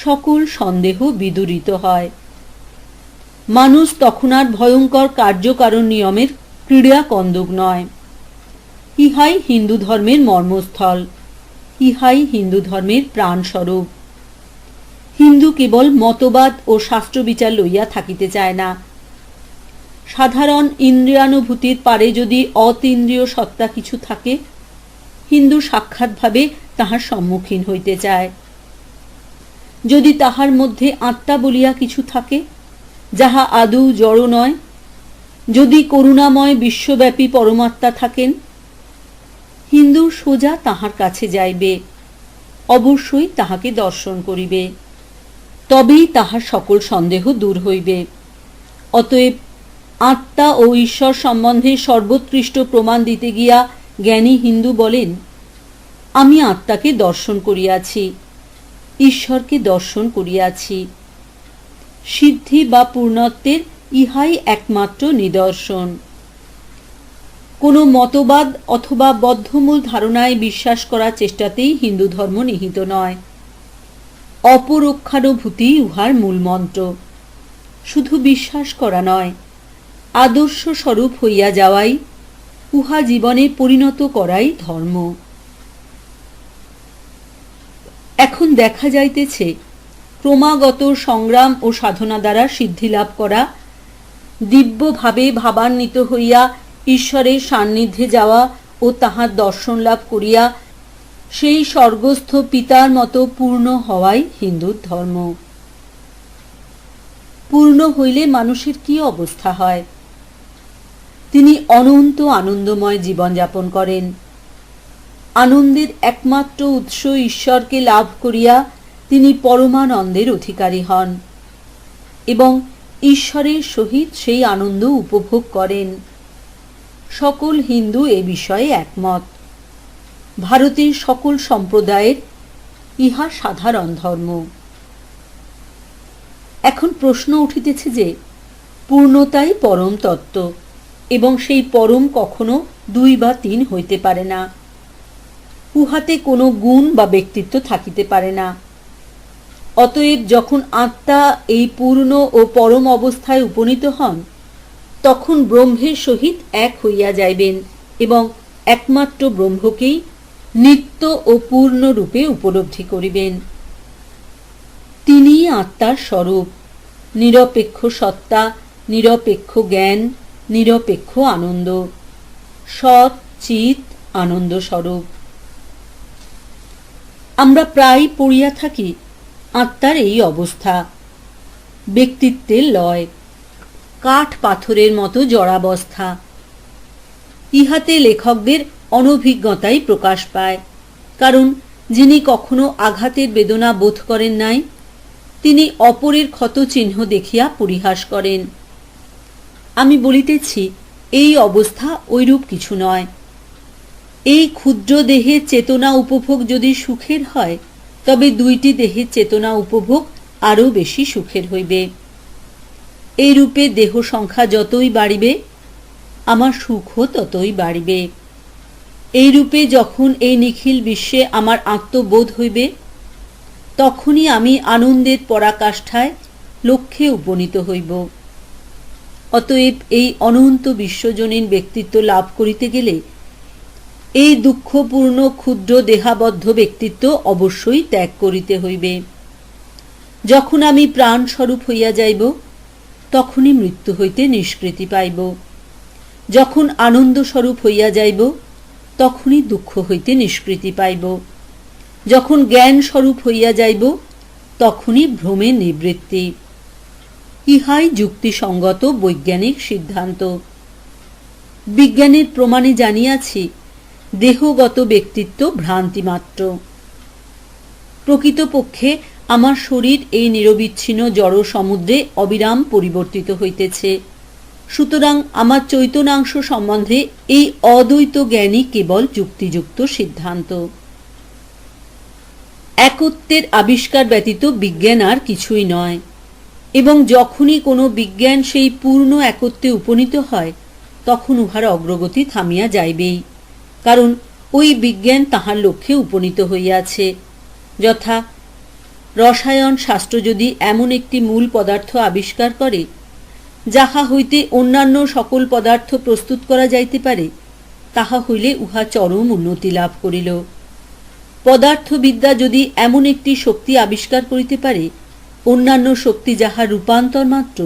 সকল সন্দেহ বিদূরিত হয়। মানুষ তখন আর ভয়ঙ্কর কার্যকারণ নিয়মের ক্রীড়া কন্দুক নয়। ইহাই হিন্দু ধর্মের মর্মস্থল, ইহাই হিন্দু ধর্মের প্রাণস্বরূপ। হিন্দু কেবল মতবাদ ও শাস্ত্রবিচার লইয়া থাকিতে চায় না। সাধারণ ইন্দ্রিয়ানুভূতির পারে যদি অতীন্দ্রিয় সত্তা কিছু থাকে, হিন্দু সাক্ষাৎভাবে তাহার সম্মুখীন হইতে চায়। যদি তাহার মধ্যে আত্মা বলিয়া কিছু থাকে, যাহা আদৌ জড় নয়, যদি করুণাময় বিশ্বব্যাপী পরমাত্মা থাকেন, হিন্দু সোজা তাহার কাছে যাইবে, অবশ্যই তাহাকে দর্শন করিবে। তবেই তাহার সকল সন্দেহ দূর হইবে। অতএব আত্মা ও ঈশ্বর সম্বন্ধে সর্বোৎকৃষ্ট প্রমাণ দিতে গিয়া জ্ঞানী হিন্দু বলেন, আমি আত্মাকে দর্শন করিয়াছি, ঈশ্বরকে দর্শন করিয়াছি। সিদ্ধি বা পূর্ণত্বের ইহাই একমাত্র নিদর্শন। কোনো মতবাদ অথবা বদ্ধমূল ধারণায় বিশ্বাস করার চেষ্টাতেই হিন্দু ধর্ম নিহিত নয়। অপরোক্ষানুভূতি উহার মূল মন্ত্র। শুধু বিশ্বাস করা নয়, আদর্শ স্বরূপ হইয়া যাওয়াই, উহা জীবনে পরিণত করাই ধর্ম। এখন দেখা যাইতেছে, ক্রমাগত সংগ্রাম ও সাধনা দ্বারা সিদ্ধি লাভ করা, দিব্যভাবে ভাবান্বিত হইয়া ঈশ্বরের সান্নিধ্যে যাওয়া ও তাহার দর্শন লাভ করিয়া সেই স্বর্গস্থ পিতার মতো পূর্ণ হওয়াই হিন্দুর ধর্ম। পূর্ণ হইলে মানুষের কি অবস্থা হয়? তিনি অনন্ত আনন্দময় জীবনযাপন করেন। আনন্দের একমাত্র উৎস ঈশ্বরকে লাভ করিয়া তিনি পরমানন্দের অধিকারী হন এবং ঈশ্বরের সহিত সেই আনন্দ উপভোগ করেন। সকল হিন্দু এ বিষয়ে একমত। ভারতের সকল সম্প্রদায়ের ইহা সাধারণ ধর্ম। এখন প্রশ্ন উঠিতেছে যে, পূর্ণতাই পরম তত্ত্ব এবং সেই পরম কখনো দুই বা তিন হইতে পারে না। উহাতে কোনো গুণ বা ব্যক্তিত্ব থাকিতে পারে না। অতএব যখন আত্মা এই পূর্ণ ও পরম অবস্থায় উপনীত হন, তখন ব্রহ্মের সহিত এক হইয়া যাইবেন এবং একমাত্র ব্রহ্মকেই নিত্য ও পূর্ণ রূপে উপলব্ধি করিবেন। তিনিই আত্মার স্বরূপ, নিরপেক্ষ সত্তা, নিরপেক্ষ জ্ঞান, নিরপেক্ষ আনন্দ, সৎ চিৎ আনন্দ স্বরূপ। আমরা প্রায় পড়িয়া থাকি আত্মার এই অবস্থা, ব্যক্তিত্বের লয়, কাঠ পাথরের মতো জড়াবস্থা। ইহাতে লেখকদের অনভিজ্ঞতাই প্রকাশ পায়, কারণ যিনি কখনো আঘাতের বেদনা বোধ করেন নাই, তিনি অপরের ক্ষত চিহ্ন দেখিয়া পরিহাস করেন। আমি বলিতেছি, এই অবস্থা ঐরূপ কিছু নয়। এই ক্ষুদ্র দেহের চেতনা উপভোগ যদি সুখের হয়, তবে দুইটি দেহের চেতনা উপভোগ আরও বেশি সুখের হইবে। এই রূপে দেহ সংখ্যা যতই বাড়িবে, আমার সুখও ততই বাড়িবে। এই রূপে যখন এই নিখিল বিশ্বে আমার আত্মবোধ হইবে, তখনই আমি আনন্দের পরাকাষ্ঠায় লক্ষ্যে উপনীত হইব। অতএব এই অনন্ত বিশ্বজনীন ব্যক্তিত্ব লাভ করিতে গেলে এই দুঃখপূর্ণ ক্ষুদ্র দেহাবদ্ধ ব্যক্তিত্ব অবশ্যই ত্যাগ করিতে হইবে। যখন আমি প্রাণস্বরূপ হইয়া যাইব, তখনই মৃত্যু হইতে নিষ্কৃতি পাইব। যখন আনন্দস্বরূপ হইয়া যাইব, তখনই দুঃখ হইতে নিষ্কৃতি পাইব। যখন জ্ঞান স্বরূপ হইয়া যাইব, তখনই ভ্রমের নিবৃত্তি। ইহাই যুক্তিসঙ্গত বৈজ্ঞানিক সিদ্ধান্ত। বিজ্ঞানের প্রমাণে জানিয়াছি, দেহগত ব্যক্তিত্ব ভ্রান্তি মাত্র। প্রকৃতপক্ষে আমার শরীর এই নিরবিচ্ছিন্ন জড় সমুদ্রে অবিরাম পরিবর্তিত হইতেছে। সুতরাং আমার চৈতন্যাংশ সম্বন্ধে এই অদ্বৈত জ্ঞানই কেবল যুক্তিযুক্ত সিদ্ধান্ত। একত্বের আবিষ্কার ব্যতীত বিজ্ঞান আর কিছুই নয়, এবং যখনই কোনো বিজ্ঞান সেই পূর্ণ একত্বে উপনীত হয়, তখন উহার অগ্রগতি থামিয়া যাইবেই, কারণ ওই বিজ্ঞান তাহার লক্ষ্যে উপনীত হইয়াছে। যথা রসায়ন শাস্ত্র যদি এমন একটি মূল পদার্থ আবিষ্কার করে, যাহা হইতে অন্যান্য সকল পদার্থ প্রস্তুত করা যাইতে পারে, তাহা হইলে উহা চরম উন্নতি লাভ করিল। পদার্থবিদ্যা যদি এমন একটি শক্তি আবিষ্কার করিতে পারে, অন্যান্য শক্তি যাহা রূপান্তর মাত্র,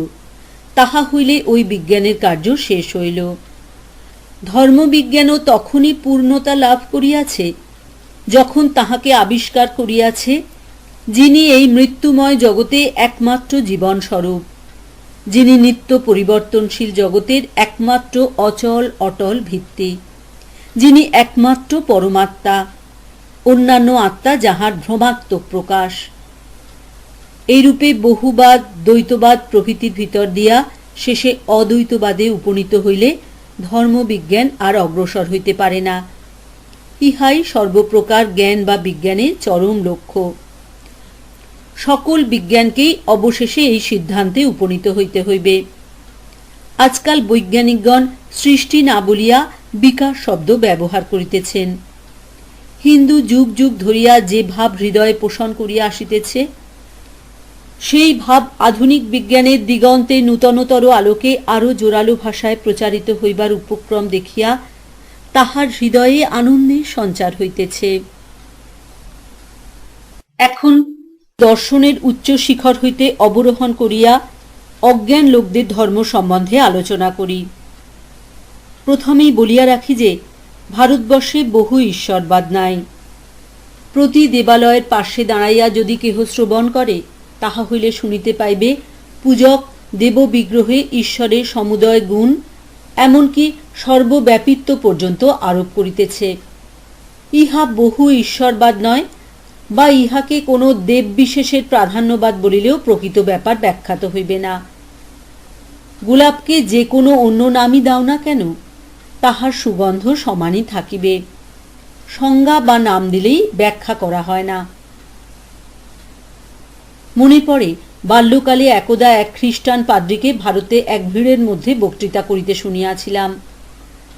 তাহা হইলে ওই বিজ্ঞানের কার্য শেষ হইল। ধর্মবিজ্ঞানও তখনই পূর্ণতা লাভ করিয়াছে, যখন তাহাকে আবিষ্কার করিয়াছে যিনি এই মৃত্যুময় জগতে একমাত্র জীবনস্বরূপ, যিনি নিত্য পরিবর্তনশীল জগতের একমাত্র অচল অটল ভিত্তি, যিনি একমাত্র পরমাত্মা, অন্যান্য আত্মা যাহার ভ্রমাত্মক প্রকাশ। এইরূপে বহুবাদ দ্বৈতবাদ প্রভৃতির ভিতর দিয়া শেষে অদ্বৈতবাদে উপনীত হইলে ধর্মবিজ্ঞান আর অগ্রসর হইতে পারে না। ইহাই সর্বপ্রকার জ্ঞান বা বিজ্ঞানের চরম লক্ষ্য। সকল বিজ্ঞানকেই অবশেষে এই সিদ্ধান্তে উপনীত হইতে হইবে। আজকাল বৈজ্ঞানিকগণ সৃষ্টি না বলিয়া বিকাশ শব্দ ব্যবহার করিতেছেন। হিন্দু যুগ যুগ ধরিয়া যে ভাব হৃদয়ে পোষণ করিয়া আসিতেছে, সেই ভাব আধুনিক বিজ্ঞানের দিগন্তে নূতনতর আলোকে আরো জোরালো ভাষায় প্রচারিত হইবার উপক্রম দেখিয়া তাহার হৃদয়ে আনন্দের সঞ্চার হইতেছে। এখন দর্শনের উচ্চ শিখর হইতে অবরোহণ করিয়া অজ্ঞান লোকদের ধর্ম সম্বন্ধে আলোচনা করি। প্রথমেই বলিয়া রাখি যে ভারতবর্ষে বহু ঈশ্বরবাদ নাই। প্রতি দেবালয়ের পার্শ্বে দাঁড়াইয়া যদি কেহ শ্রবণ করে, তাহা হইলে শুনিতে পাইবে পূজক দেববিগ্রহে ঈশ্বরের সমুদয় গুণ, এমনকি সর্বব্যাপিত্ব পর্যন্ত আরোপ করিতেছে। ইহা বহু ঈশ্বরবাদ নয়, বা ইহাকে কোনো দেব বিশেষের প্রাধান্যবাদ বলিলেও প্রকৃত ব্যাপার ব্যাখ্যাত হইবে না। গোলাপকে যে কোনো অন্য নামই দাও না কেন, তাহার সুগন্ধ সমানই থাকিবে। সংজ্ঞা বা নাম দিলেই ব্যাখ্যা করা হয় না। মনে পড়ে বাল্যকালে একদা এক খ্রিস্টান পাদ্রীকে ভারতে এক ভিড়ের মধ্যে বক্তৃতা করিতে শুনিয়াছিলাম।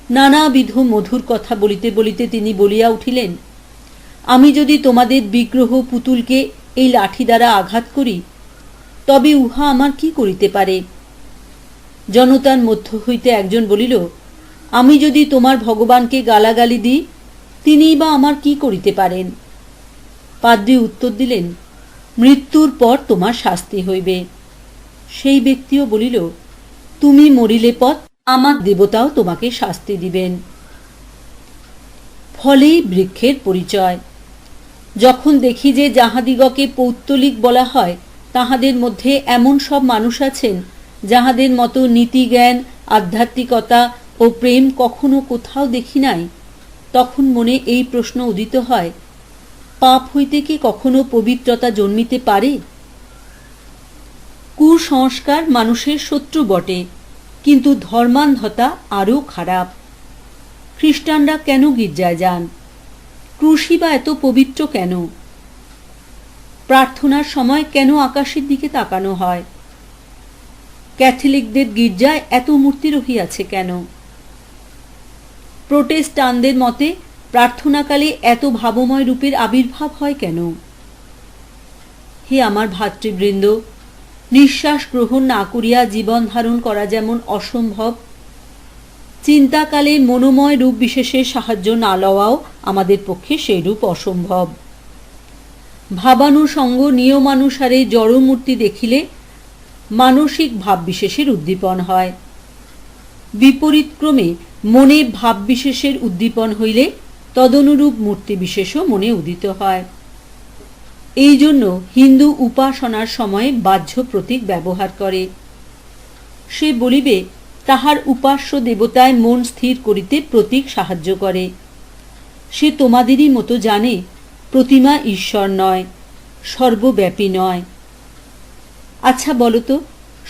নানাবিধ মধুর কথা বলিতে বলিতে তিনি বলিয়া উঠিলেন, আমি যদি তোমাদের বিগ্রহ পুতুলকে এই লাঠি দ্বারা আঘাত করি, তবে উহা আমার কি করিতে পারে? জনতার মধ্য হইতে একজন বলিল, আমি যদি তোমার ভগবানকে গালাগালি দিই, তিনিই বা আমার কি করিতে পারেন? পাদ্রী উত্তর দিলেন, মৃত্যুর পর তোমার শাস্তি হইবে। সেই ব্যক্তিও বলিল, তুমি মরিলে পথ আমার দেবতাও তোমাকে শাস্তি দিবেন। ফলেই বৃক্ষের পরিচয়। যখন দেখি যে যাহাদিগকে পৌত্তলিক বলা হয়, তাহাদের মধ্যে এমন সব মানুষ আছেন যাহাদের মতো নীতিজ্ঞান, আধ্যাত্মিকতা ও প্রেম কখনো কোথাও দেখি নাই, তখন মনে এই প্রশ্ন উদিত হয়, পাপ হইতে কি কখনো পবিত্রতা জন্মিতে পারে? কুসংস্কার মানুষের শত্রু বটে, কিন্তু ধর্মান্ধতা আরও খারাপ। খ্রিস্টানরা কেন গির্জায় যান? ক্রুশই বা এত পবিত্র কেন? প্রার্থনার সময় কেন আকাশের দিকে তাকানো হয়? ক্যাথলিকদের গির্জায় এত মূর্তি রহিয়াছে কেন? প্রোটেস্টানদের মতে প্রার্থনাকালে এত ভাবময় রূপের আবির্ভাব হয় কেন? হে আমার ভাতৃবৃন্দ, নিঃশ্বাস গ্রহণ না করিয়া জীবন ধারণ করা যেমন অসম্ভব, চিন্তাকালে মনোময় রূপ বিশেষের সাহায্য না লওয়াও আমাদের পক্ষে সেই রূপ অসম্ভব। ভাবানুসঙ্গ নিয়মানুসারে জড়মূর্তি দেখিলে মানসিক ভাববিশেষের উদ্দীপন হয়। বিপরীতক্রমে মনে ভাববিশেষের উদ্দীপন হইলে তদনুরূপ মূর্তি বিশেষও মনে উদিত হয়। এই জন্য হিন্দু উপাসনার সময় বাহ্য প্রতীক ব্যবহার করে। সে বলিবে তাহার উপাস্য দেবতায় মন স্থির করিতে প্রতীক সাহায্য করে। সে তোমাদেরই মতো জানে প্রতিমা ঈশ্বর নয়, সর্বব্যাপী নয়। আচ্ছা বলতো,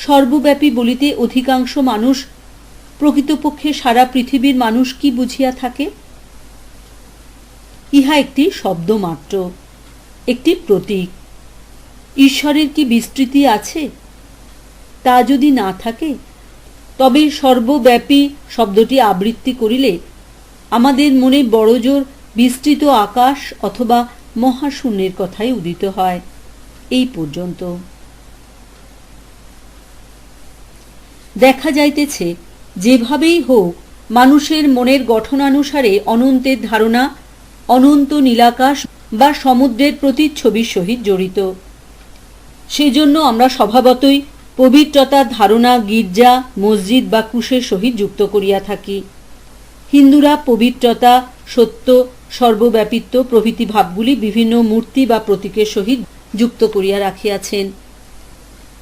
সর্বব্যাপী বলিতে অধিকাংশ মানুষ প্রকৃতপক্ষে সারা পৃথিবীর মানুষ কি বুঝিয়া থাকে? ইহা একটি শব্দ মাত্র, একটি প্রতীক। ঈশ্বরের কি বিস্তৃতি আছে? তা যদি না থাকে, তবে সর্বব্যাপী শব্দটি আবৃত্তি করিলে আমাদের মনে বড়জোর বিস্তৃত আকাশ অথবা মহাশূন্যের কথাই উদিত হয়। এই পর্যন্ত দেখা যাইতেছে, যেভাবেই হোক মানুষের মনের গঠনানুসারে অনন্তের ধারণা অনন্ত নীলাকাশ বা সমুদ্রের প্রতিচ্ছবির সহিত জড়িত। সেজন্য আমরা স্বভাবতই পবিত্রতার ধারণা গির্জা, মসজিদ বা ক্রুশের সহিত যুক্ত করিয়া থাকি। হিন্দুরা পবিত্রতা, সত্য, সর্বব্যাপিত্ব প্রভৃতি ভাবগুলি বিভিন্ন মূর্তি বা প্রতীকের সহিত যুক্ত করিয়া রাখিয়াছেন।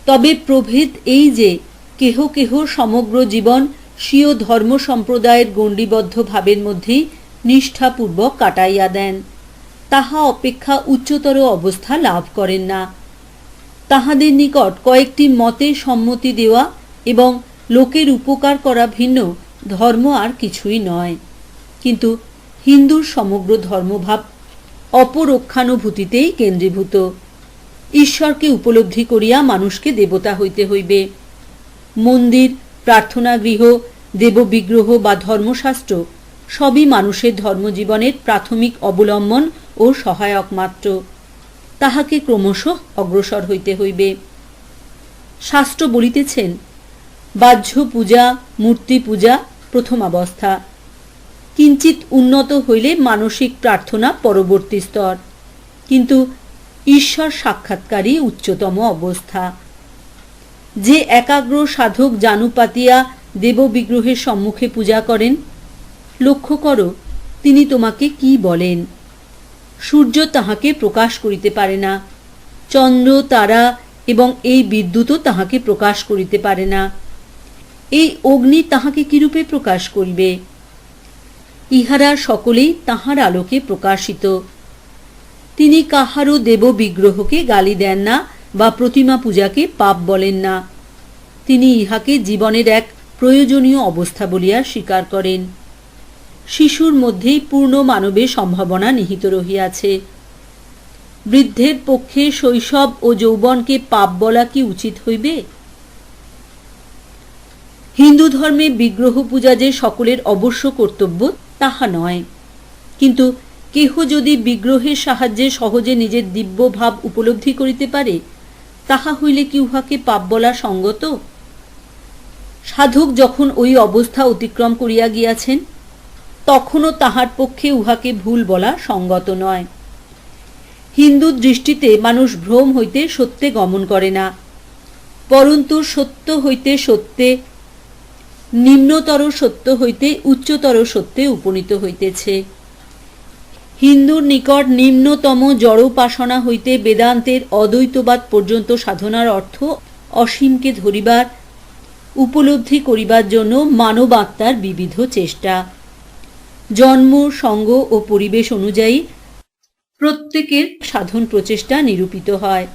তবে প্রভেদ এই যে কেহ কেহ সমগ্র জীবন স্বীয় ধর্ম সম্প্রদায়ের গণ্ডিবদ্ধ ভাবের মধ্যেই নিষ্ঠাপূর্বক কাটাইয়া দেন, তাহা অপেক্ষা উচ্চতর অবস্থা লাভ করেন না। তাহাদের নিকট কয়েকটি মতে সম্মতি দেওয়া এবং লোকের উপকার করা ভিন্ন ধর্ম আর কিছুই নয়। কিন্তু হিন্দুর সমগ্র ধর্মভাব অপরক্ষানুভূতিতেই কেন্দ্রীভূত। ঈশ্বরকে উপলব্ধি করিয়া মানুষকে দেবতা হইতে হইবে। মন্দির, প্রার্থনাগৃহ, দেববিগ্রহ বা ধর্মশাস্ত্র সবই মানুষের ধর্মজীবনের প্রাথমিক অবলম্বন ও সহায়ক মাত্র। তাহাকে ক্রমশ অগ্রসর হইতে হইবে। শাস্ত্র বলিতেছেন, বাহ্য পূজা, মূর্তি পূজা প্রথমাবস্থা, কিঞ্চিত উন্নত হইলে মানসিক প্রার্থনা পরবর্তী স্তর, কিন্তু ঈশ্বর সাক্ষাৎকারই উচ্চতম অবস্থা। যে একাগ্র সাধক জানু পাতিয়া দেববিগ্রহের সম্মুখে পূজা করেন, লক্ষ্য করো তিনি তোমাকে কি বলেন। সূর্য তাহাকে প্রকাশ করিতে পারে না, চন্দ্র, তারা এবং এই বিদ্যুৎও তাহাকে প্রকাশ করিতে পারে না। এই অগ্নি তাহাকে কিরূপে প্রকাশ করিবে? ইহারা সকলেই তাহার আলোকে প্রকাশিত। তিনি কাহারও দেব বিগ্রহকে গালি দেন না বা প্রতিমা পূজাকে পাপ বলেন না। তিনি ইহাকে জীবনের এক প্রয়োজনীয় অবস্থা বলিয়া স্বীকার করেন। শিশুর মধ্যেই পূর্ণ মানবের সম্ভাবনা নিহিত রহিয়াছে। বৃদ্ধের পক্ষে শৈশব ও যৌবনকে পাপ বলা কি উচিত হইবে? হিন্দু ধর্মে বিগ্রহ পূজা যে সকলের অবশ্য কর্তব্য তাহা নয়, কিন্তু কেহ যদি বিগ্রহের সাহায্যে সহজে নিজের দিব্য ভাব উপলব্ধি করিতে পারে, তাহা হইলে কি উহাকে পাপ বলা সঙ্গত? সাধক যখন ওই অবস্থা অতিক্রম করিয়া গিয়াছেন, তখনও তাহার পক্ষে উহাকে ভুল বলা সঙ্গত নয়। হিন্দু দৃষ্টিতে মানুষ ভ্রম হইতে সত্যে গমন করে না, পরন্তু সত্য হইতে সত্যে, নিম্নতর সত্য হইতে উচ্চতর সত্যে উপনীত হইতেছে। হিন্দুর নিকট নিম্নতম জড়োপাসনা হইতে বেদান্তের অদ্বৈতবাদ পর্যন্ত সাধনার অর্থ অসীমকে ধরিবার, উপলব্ধি করিবার জন্য মানব আত্মার বিবিধ চেষ্টা। জন্ম, সঙ্গ ও পরিবেশ অনুযায়ী প্রত্যেকের সাধন প্রচেষ্টা নিরূপিত হয়।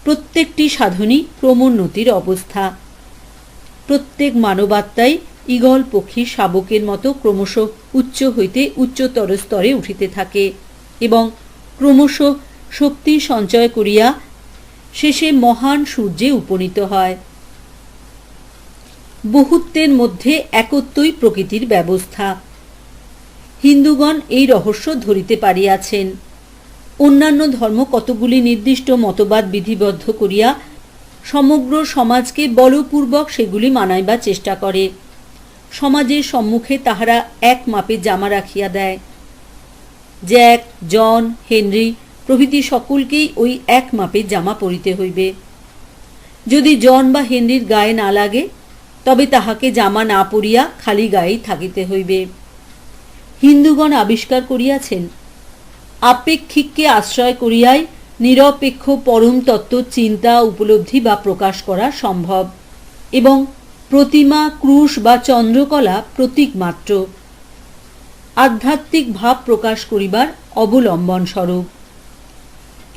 প্রত্যেকটি সাধনই ক্রমোন্নতির অবস্থা। প্রত্যেক মানবাত্মাই ঈগল পক্ষী শাবকের মতো ক্রমশ উচ্চ হইতে উচ্চতর স্তরে উঠিতে থাকে এবং ক্রমশ শক্তি সঞ্চয় করিয়া শেষে মহান সূর্যে উপনীত হয়। বহুত্বের মধ্যে একত্বই প্রকৃতির ব্যবস্থা। হিন্দুগণ এই রহস্য ধরিতে পারিয়াছেন। অন্যান্য ধর্ম কতগুলি নির্দিষ্ট মতবাদ বিধিবদ্ধ করিয়া সমগ্র সমাজকে বলপূর্বক সেগুলি মানাইবার চেষ্টা করে। সমাজের সম্মুখে তাহারা এক মাপে জামা রাখিয়া দেয়। জ্যাক, জন, হেনরি প্রভৃতি সকলকেই ওই এক মাপে জামা পরিতে হইবে। যদি জন বা হেনরির গায়ে না লাগে, তবে তাহাকে জামা না পরিয়া খালি গায়েই থাকিতে হইবে। হিন্দুগণ আবিষ্কার করিয়াছেন, আপেক্ষিককে আশ্রয় করিয়াই নিরপেক্ষ পরম তত্ত্ব চিন্তা, উপলব্ধি বা প্রকাশ করা সম্ভব এবং প্রতিমা, ক্রুশ বা চন্দ্রকলা প্রতীক মাত্র, আধ্যাত্মিক ভাব প্রকাশ করিবার অবলম্বন স্বরূপ।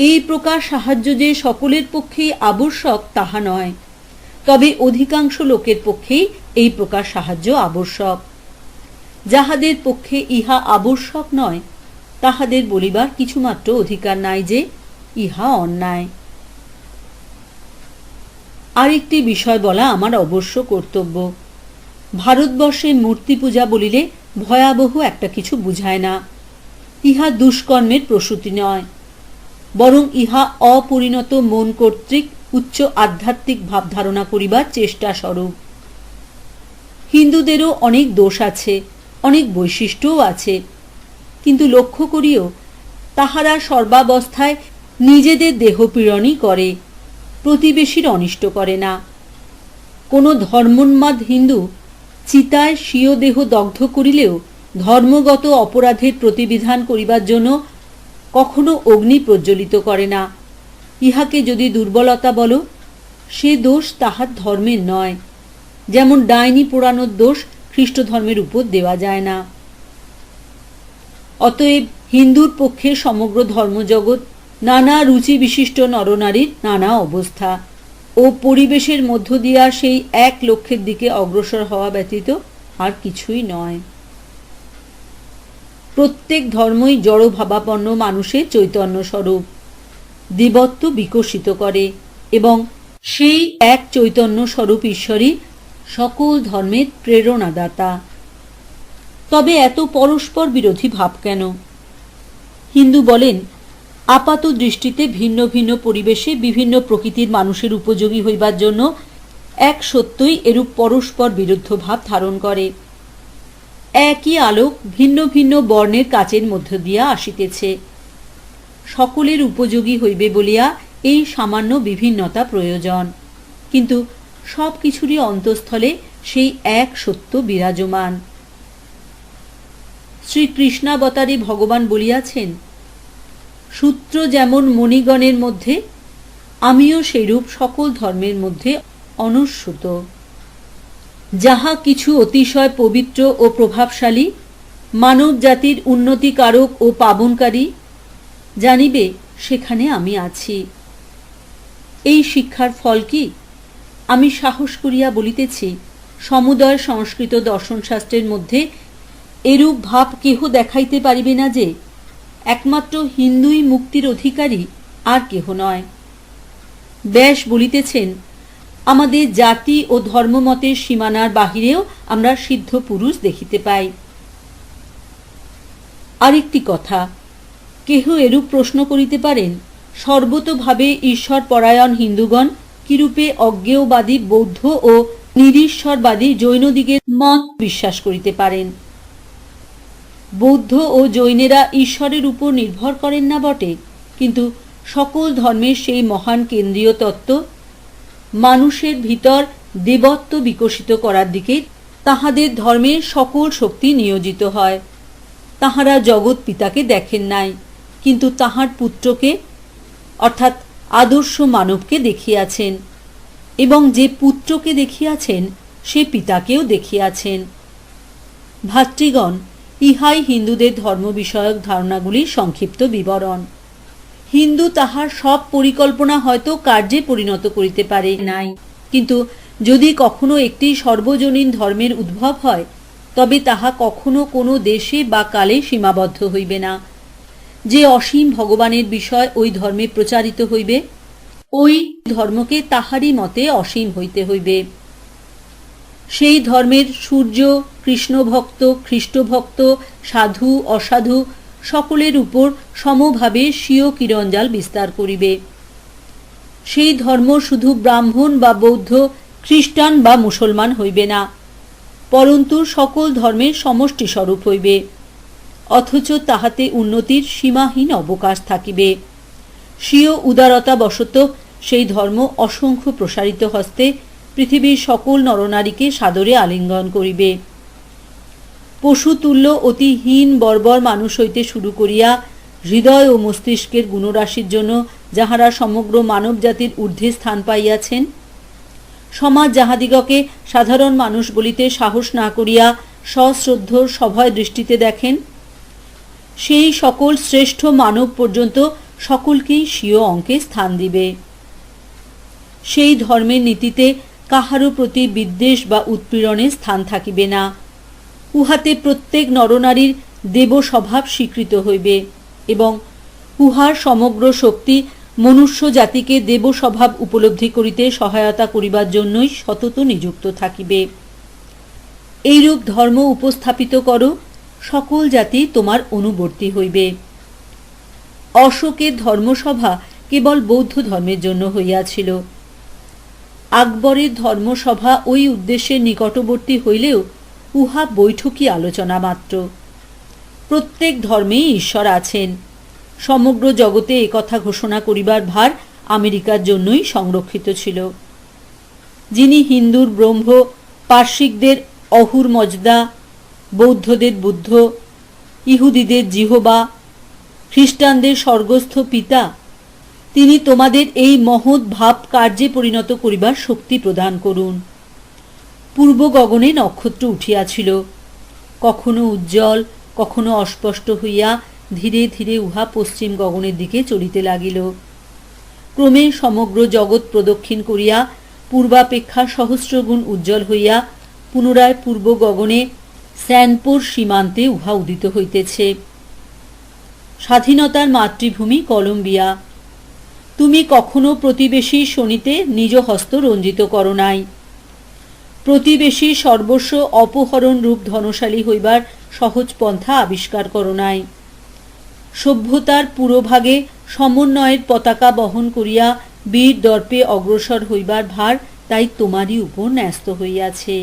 এই প্রকার সাহায্য যে সকলের পক্ষেই আবশ্যক তাহা নয়, তবে অধিকাংশ লোকের পক্ষেই এই প্রকার সাহায্য আবশ্যক। যাহাদের পক্ষে ইহা আবশ্যক নয়, তাহাদের বলিবার কিছুমাত্র অধিকার নাই যে ইহা অন্যায়। আরেকটি বিষয় বলা আমার অবশ্য কর্তব্য। ভারতবর্ষে মূর্তি পূজা বলিলে ভয়াবহ একটা কিছু বুঝায় না। ইহা দুষ্কর্মের প্রসূতি নয়, বরং ইহা অপরিণত মন কর্তৃক উচ্চ আধ্যাত্মিক ভাব ধারণা করিবার চেষ্টা স্বরূপ। হিন্দুদেরও অনেক দোষ আছে, অনেক বৈশিষ্ট্যও আছে, কিন্তু লক্ষ্য করিও তাহারা সর্বাবস্থায় নিজেদের দেহপীড়নই করে, প্রতিবেশীর অনিষ্ট করে না। কোনো ধর্মোন্মাদ হিন্দু চিতায় স্বীয় দেহ দগ্ধ করিলেও ধর্মগত অপরাধের প্রতিবিধান করিবার জন্য কখনো অগ্নি প্রজ্বলিত করে না। ইহাকে যদি দুর্বলতা বলো, সে দোষ তাহার ধর্মের নয়, যেমন ডাইনি পোড়ানোর দোষ খ্রিস্ট ধর্মের উপর দেওয়া যায় না। অতএব হিন্দুর পক্ষে সমগ্র ধর্মজগৎ নানা রুচি বিশিষ্ট নরনারীর নানা অবস্থা ও পরিবেশের মধ্য দিয়া সেই এক লক্ষ্যের দিকে অগ্রসর হওয়া ব্যতীত আর কিছুই নয়। প্রত্যেক ধর্মই জড়ভাবাপন্ন মানুষের চৈতন্য স্বরূপ, দেবত্ব বিকশিত করে এবং সেই এক চৈতন্য স্বরূপ ঈশ্বরই সকল ধর্মের প্রেরণাদাতা। তবে এত পরস্পর বিরোধী ভাব কেন? হিন্দু বলেন, আপাত দৃষ্টিতে ভিন্ন ভিন্ন পরিবেশে বিভিন্ন প্রকৃতির মানুষের উপযোগী হইবার জন্য এক সত্যই এরূপ পরস্পর বিরুদ্ধ ভাব ধারণ করে। একই আলোক ভিন্ন ভিন্ন বর্ণের কাচের মধ্য দিয়া আসিতেছে। সকলের উপযোগী হইবে বলিয়া এই সামান্য বিভিন্নতা প্রয়োজন, কিন্তু সব কিছুরই অন্তঃস্থলে সেই এক সত্য বিরাজমান। শ্রীকৃষ্ণাবতারে ভগবান বলিয়াছেন, সূত্র যেমন মণিগণের মধ্যে, আমিও সেইরূপ সকল ধর্মের মধ্যে অনুস্যূত। যাহা কিছু অতিশয় পবিত্র ও প্রভাবশালী, মানব জাতির উন্নতিকারক ও পাবনকারী, জানিবে সেখানে আমি আছি। এই শিক্ষার ফল কি? আমি সাহস করিয়া বলিতেছি, সমুদয় সংস্কৃত দর্শনশাস্ত্রের মধ্যে এরূপ ভাব কেহ দেখাইতে পারিবে না যে একমাত্র হিন্দুই মুক্তির অধিকারী, আর কেহ নয়। ব্যাস বলিতেছেন, আমাদের জাতি ও ধর্মমতের সীমানার বাহিরেও আমরা সিদ্ধ পুরুষ দেখিতে পাই। আরেকটি কথা, কেহ এরূপ প্রশ্ন করিতে পারেন, সর্বতোভাবে ঈশ্বর পরায়ণ হিন্দুগণ কিরূপে অজ্ঞেয়বাদী বৌদ্ধ ও নিরীশ্বরবাদী জৈনদিগের মত বিশ্বাস করিতে পারেন? বৌদ্ধ ও জৈনেরা ঈশ্বরের উপর নির্ভর করেন না বটে, কিন্তু সকল ধর্মের সেই মহান কেন্দ্রীয় তত্ত্ব মানুষের ভিতর দেবত্ব বিকশিত করার দিকে তাহাদের ধর্মের সকল শক্তি নিয়োজিত হয়। তাহারা জগৎ পিতাকে দেখেন নাই, কিন্তু তাহার পুত্রকে অর্থাৎ আদর্শ মানবকে দেখিয়াছেন, এবং যে পুত্রকে দেখিয়াছেন সে পিতাকেও দেখিয়াছেন। ভাতৃগণ, ইহাই হিন্দুদের ধর্ম বিষয়ক ধারণাগুলির সংক্ষিপ্ত বিবরণ। হিন্দু তাহার সব পরিকল্পনা হয়তো কার্যে পরিণত করিতে পারে নাই, কিন্তু যদি কখনো একটি সর্বজনীন ধর্মের উদ্ভব হয়, তবে তাহা কখনো কোনো দেশে বা কালে সীমাবদ্ধ হইবে না। যে অসীম ভগবানের বিষয় ওই ধর্মে প্রচারিত হইবে, ওই ধর্মকে তাহারই মতে অসীম হইতে হইবে। সেই ধর্মের সূর্য, কৃষ্ণভক্ত, খ্রিস্টভক্ত, সাধু, অসাধু সকলের উপর সমভাবে স্বীয় কিরণজাল বিস্তার করিবে। সেই ধর্ম শুধু ব্রাহ্মণ বা বৌদ্ধ, খ্রিস্টান বা মুসলমান হইবে না, পরন্তু সকল ধর্মের সমষ্টি স্বরূপ হইবে, অথচ তাহাতে উন্নতির সীমাহীন অবকাশ থাকিবে। স্বীয় উদারতাবশত সেই ধর্ম অসংখ্য প্রসারিত হস্তে পৃথিবীর সকল নরনারীকে সাদরে আলিঙ্গন করিবে। পশুতুল্য অতি হীন বর্বর মানুষ হইতে শুরু করিয়া হৃদয় ও মস্তিষ্কের গুণরাশির জন্য যাহারা সমগ্র মানব জাতির ঊর্ধ্বে স্থান পাইয়াছেন, সমাজ যাহাদিগকে সাধারণ মানুষ বলিতে সাহস না করিয়া সশ্রদ্ধ সভয় দৃষ্টিতে দেখেন, সেই সকল শ্রেষ্ঠ মানব পর্যন্ত সকলকেই স্বীয় অঙ্কে স্থান দিবে। সেই ধর্মের নীতিতে কাহারও প্রতি বিদ্বেষ বা উৎপীড়নের স্থান থাকিবে না। উহাতে প্রত্যেক নরনারীর দেব স্বভাব স্বীকৃত হইবে এবং উহার সমগ্র শক্তি মনুষ্য জাতিকে দেব স্বভাব উপলব্ধি করিতে সহায়তা করিবার জন্যই সতত নিযুক্ত থাকিবে। এইরূপ ধর্ম উপস্থাপিত করো, সকল জাতি তোমার অনুবর্তী হইবে। অশোকের ধর্মসভা কেবল বৌদ্ধ ধর্মের জন্য হইয়াছিল। আকবরের ধর্মসভা ওই উদ্দেশ্যের নিকটবর্তী হইলেও উহা বৈঠকী আলোচনা মাত্র। প্রত্যেক ধর্মেই ঈশ্বর আছেন। সমগ্র জগতে একথা ঘোষণা করিবার ভার আমেরিকার জন্যই সংরক্ষিত ছিল। যিনি হিন্দুর ব্রহ্ম, পার্শ্বিকদের অহুর মজদা, বৌদ্ধদের বুদ্ধ, ইহুদিদের জিহোবা, খ্রিস্টানদের স্বর্গস্থ পিতা, তিনি তোমাদের এই মহৎ ভাব কার্যে পরিণত করিবার শক্তি প্রদান করুন। পূর্ব গগনে নক্ষত্র উঠিয়াছিল, কখনো উজ্জ্বল, কখনো অস্পষ্ট হইয়া ধীরে ধীরে উহা পশ্চিম গগনের দিকে চলিতে লাগিল। ক্রমে সমগ্র জগৎ প্রদক্ষিণ করিয়া পূর্বাপেক্ষা সহস্রগুণ উজ্জ্বল হইয়া পুনরায় পূর্ব গগনে স্যানপুর সীমান্তে উহা উদিত হইতেছে। স্বাধীনতার মাতৃভূমি কলম্বিয়া, তুমি কখনো প্রতিবেশী শনিতে নিজ হস্ত রঞ্জিত করো নাই। প্রতিবেশী সর্বস্ব অপহরণ রূপ ধনশালী হইবার সহজ পন্থা আবিষ্কার করো নাই। সভ্যতার পুরোভাগে সমন্বয়ের পতাকা বহন করিয়া বীর দর্পে অগ্রসর হইবার ভার তাই তোমারই উপর ন্যস্ত হইয়াছে।